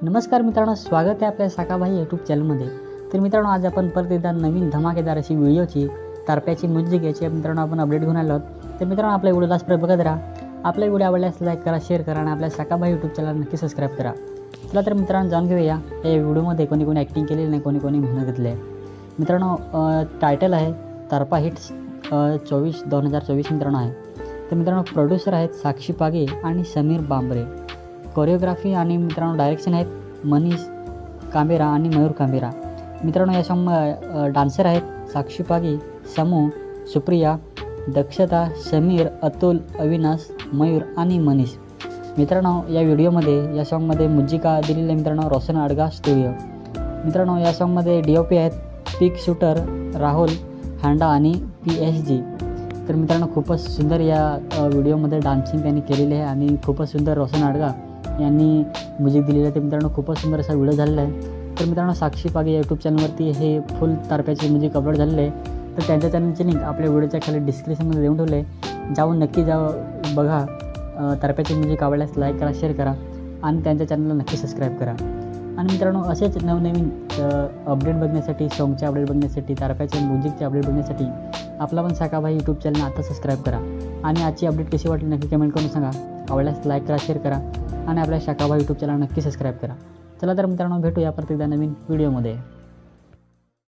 नमस्कार मित्रांनो, स्वागत आहे आपल्या साकाभाई यूट्यूब चॅनलमध्ये। तर मित्रांनो, आज आपण परत एकदा नवीन धमाकेदार अशी व्हिडिओची तारप्याची म्युझिक याची मित्रांनो आपण अपडेट घेऊन आलो आहोत। तर मित्रांनो, आपल्या व्हिडिओ लास्टपर्यंत बघत राहा। आपला व्हिडिओ आवडल्यास लाईक करा, शेअर करा आणि आपल्या साकाभाई यूट्यूब चॅनल नक्की सबस्क्राईब करा। चला तर मित्रांनो, जाणून घेऊया या व्हिडिओमध्ये कोणी कोणी ॲक्टिंग केलेली नाही, कोणी कोणी मेहनत घेतली आहे। मित्रांनो, टायटल आहे तारपा हिट्स 2024 मित्रांनो आहे। तर मित्रांनो, प्रोड्युसर आहेत साक्षी पागे आणि समीर बांबरे। कोरिओग्राफी आणि मित्रांनो डायरेक्शन आहेत मनीष कांबेरा आणि मयूर कांबेरा। मित्रांनो, या सॉन्ग डान्सर आहेत साक्षी पागे, समू, सुप्रिया, दक्षता, समीर, अतुल, अविनाश, मयूर आणि मनीष। मित्रांनो, या व्हिडिओमध्ये या सॉन्गमध्ये मुजिका दिलेली आहे मित्रांनो रोशन अडगा स्टुडिओ। मित्रांनो, या सॉन्गमध्ये DOP आहेत पिक शूटर राहुल हांडा आणि PSG। तर मित्रांनो, खूपच सुंदर या व्हिडिओमध्ये डान्सिंग त्यांनी केलेली आहे आणि खूपच सुंदर रोशन अडगा यांनी म्युझिक दिलेलं आहे। तर मित्रांनो, खूपच सुंदर असा व्हिडिओ झालेला आहे। तर मित्रांनो, साक्षी पागे यूट्यूब चॅनलवरती हे फुल तारप्याचे म्युझिक अपलोड झालेलं आहे। तर त्यांच्या चॅनलची लिंक आपल्या व्हिडिओच्या खाली डिस्क्रिप्शनमध्ये देऊन ठेवले आहे, जाऊन नक्की बघा। तारप्याचे म्युझिक आवडल्यास लाईक करा, शेअर करा आणि त्यांच्या चॅनलला नक्की सबस्क्राईब करा। आणि मित्रांनो, असेच नवनवीन अपडेट बघण्यासाठी, सॉन्गचे अपडेट बघण्यासाठी, तारप्याच्या म्युझिकचे अपडेट बघण्यासाठी आपला पण साकाभाई यूट्यूब चॅनल आता सबस्क्राईब करा। आणि आजची अपडेट कशी वाटली नक्की कमेंट करून सांगा। आवडल्यास लाईक करा, शेअर करा आणि आपल्या साकाभाई यूट्यूब चॅनल नक्की सबस्क्राईब करा। चला तर मित्रांनो, भेटूया परत एकदा नवीन व्हिडिओमध्ये।